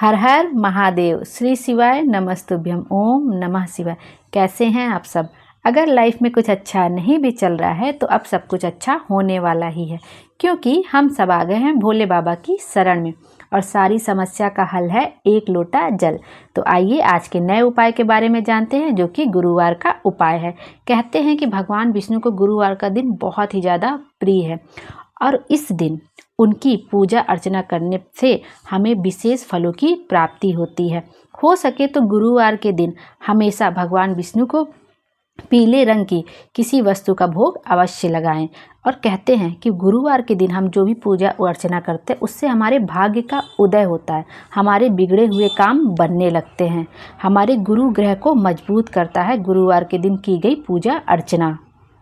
हर हर महादेव, श्री शिवाय नमस्तुभ्यम, ओम नमः शिवाय। कैसे हैं आप सब? अगर लाइफ में कुछ अच्छा नहीं भी चल रहा है तो अब सब कुछ अच्छा होने वाला ही है, क्योंकि हम सब आ गए हैं भोले बाबा की शरण में और सारी समस्या का हल है एक लोटा जल। तो आइए आज के नए उपाय के बारे में जानते हैं, जो कि गुरुवार का उपाय है। कहते हैं कि भगवान विष्णु को गुरुवार का दिन बहुत ही ज़्यादा प्रिय है और इस दिन उनकी पूजा अर्चना करने से हमें विशेष फलों की प्राप्ति होती है। हो सके तो गुरुवार के दिन हमेशा भगवान विष्णु को पीले रंग की किसी वस्तु का भोग अवश्य लगाएं। और कहते हैं कि गुरुवार के दिन हम जो भी पूजा अर्चना करते हैं उससे हमारे भाग्य का उदय होता है, हमारे बिगड़े हुए काम बनने लगते हैं, हमारे गुरु ग्रह को मजबूत करता है गुरुवार के दिन की गई पूजा अर्चना।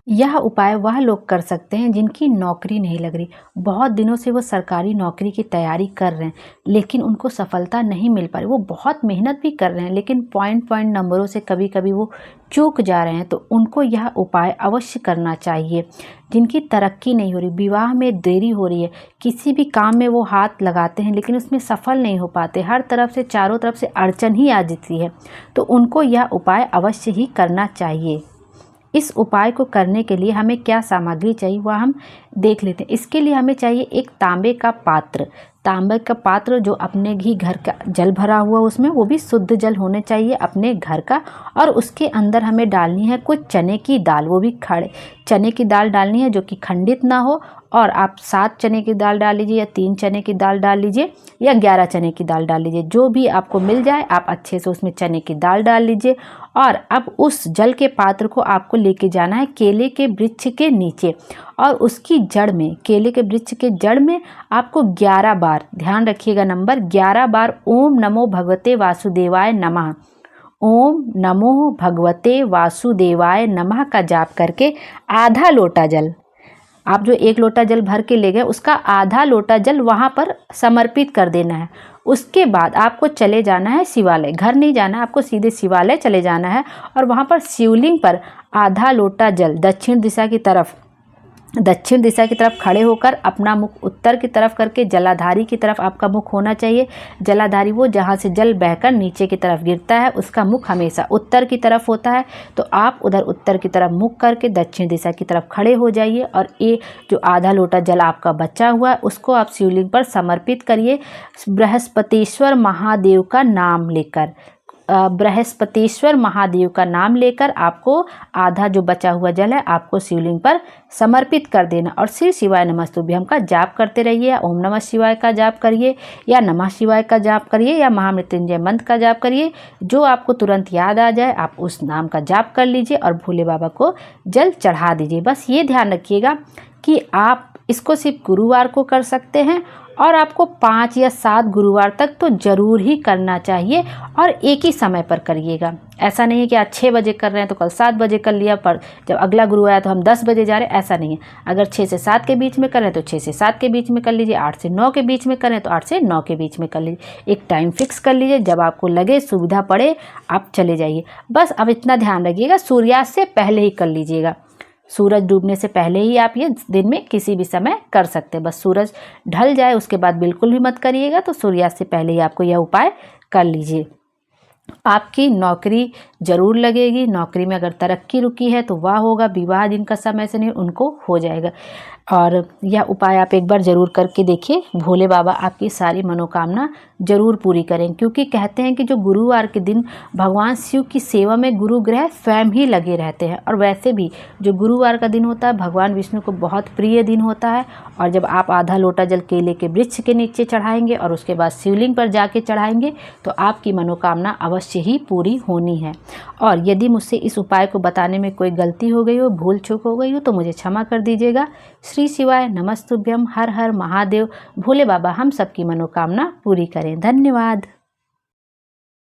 यह उपाय वह लोग कर सकते हैं जिनकी नौकरी नहीं लग रही। बहुत दिनों से वो सरकारी नौकरी की तैयारी कर रहे हैं लेकिन उनको सफलता नहीं मिल पा रही। वो बहुत मेहनत भी कर रहे हैं लेकिन पॉइंट नंबरों से कभी कभी वो चूक जा रहे हैं, तो उनको यह उपाय अवश्य करना चाहिए। जिनकी तरक्की नहीं हो रही, विवाह में देरी हो रही है, किसी भी काम में वो हाथ लगाते हैं लेकिन उसमें सफल नहीं हो पाते, हर तरफ से चारों तरफ से अड़चन ही आ जाती है, तो उनको यह उपाय अवश्य ही करना चाहिए। इस उपाय को करने के लिए हमें क्या सामग्री चाहिए वह हम देख लेते हैं। इसके लिए हमें चाहिए एक तांबे का पात्र। तांबे का पात्र जो अपने ही घर का जल भरा हुआ, उसमें वो भी शुद्ध जल होने चाहिए अपने घर का। और उसके अंदर हमें डालनी है कुछ चने की दाल, वो भी खड़े चने की दाल डालनी है जो कि खंडित ना हो। और आप 7 चने की दाल डाल लीजिए या 3 चने की दाल डाल लीजिए या 11 चने की दाल डाल लीजिए, जो भी आपको मिल जाए आप अच्छे से उसमें चने की दाल डाल लीजिए। और अब उस जल के पात्र को आपको लेके जाना है केले के वृक्ष के नीचे और उसकी जड़ में, केले के वृक्ष के जड़ में आपको 11 बार, ध्यान रखिएगा नंबर 11 बार, ओम नमो भगवते वासुदेवाय नमः, ओम नमो भगवते वासुदेवाय नमः का जाप करके आधा लोटा जल, आप जो 1 लोटा जल भर के ले गए उसका आधा लोटा जल वहाँ पर समर्पित कर देना है। उसके बाद आपको चले जाना है शिवालय, घर नहीं जाना है, आपको सीधे शिवालय चले जाना है और वहाँ पर शिवलिंग पर आधा लोटा जल दक्षिण दिशा की तरफ खड़े होकर अपना मुख उत्तर की तरफ करके जलाधारी की तरफ आपका मुख होना चाहिए। जलाधारी वो जहाँ से जल बहकर नीचे की तरफ गिरता है, उसका मुख हमेशा उत्तर की तरफ होता है, तो आप उधर उत्तर की तरफ मुख करके दक्षिण दिशा की तरफ खड़े हो जाइए। और ये जो आधा लोटा जल आपका बचा हुआ है उसको आप शिवलिंग पर समर्पित करिए बृहस्पतिश्वर महादेव का नाम लेकर। बृहस्पतिश्वर महादेव का नाम लेकर आपको आधा जो बचा हुआ जल है आपको शिवलिंग पर समर्पित कर देना और श्री शिवाय नमस्तुभ्यम का जाप करते रहिए। ओम नमः शिवाय का जाप करिए या नमः शिवाय का जाप करिए या महामृत्युंजय मंत्र का जाप करिए, जो आपको तुरंत याद आ जाए आप उस नाम का जाप कर लीजिए और भोले बाबा को जल चढ़ा दीजिए। बस ये ध्यान रखिएगा कि आप इसको सिर्फ गुरुवार को कर सकते हैं और आपको 5 या 7 गुरुवार तक तो ज़रूर ही करना चाहिए और एक ही समय पर करिएगा। ऐसा नहीं है कि आज 6 बजे कर रहे हैं तो कल 7 बजे कर लिया, पर जब अगला गुरु आया तो हम 10 बजे जा रहे हैं, ऐसा नहीं है। अगर 6 से 7 के बीच में कर रहे हैं तो 6 से 7 के बीच में कर लीजिए, 8 से 9 के बीच में कर रहे हैं तो 8 से 9 के बीच में कर लीजिए। एक टाइम फिक्स कर लीजिए, जब आपको लगे सुविधा पड़े आप चले जाइए। बस अब इतना ध्यान रखिएगा सूर्यास्त से पहले ही कर लीजिएगा। सूरज डूबने से पहले ही आप ये दिन में किसी भी समय कर सकते हैं। बस सूरज ढल जाए उसके बाद बिल्कुल भी मत करिएगा, तो सूर्यास्त से पहले ही आपको यह उपाय कर लीजिए। आपकी नौकरी जरूर लगेगी। नौकरी में अगर तरक्की रुकी है तो वह होगा, विवाह जिनका समय से नहीं उनको हो जाएगा। और यह उपाय आप एक बार ज़रूर करके देखिए, भोले बाबा आपकी सारी मनोकामना जरूर पूरी करें। क्योंकि कहते हैं कि जो गुरुवार के दिन भगवान शिव की सेवा में गुरु ग्रह स्वयं ही लगे रहते हैं। और वैसे भी जो गुरुवार का दिन होता है भगवान विष्णु को बहुत प्रिय दिन होता है। और जब आप आधा लोटा जल केले के वृक्ष के नीचे चढ़ाएंगे और उसके बाद शिवलिंग पर जाके चढ़ाएंगे तो आपकी मनोकामना अवश्य ही पूरी होनी है। और यदि मुझसे इस उपाय को बताने में कोई गलती हो गई हो, भूल चूक हो गई हो, तो मुझे क्षमा कर दीजिएगा। श्री शिवाय नमस्तुभ्यम, हर हर महादेव। भोले बाबा हम सबकी मनोकामना पूरी करें। धन्यवाद।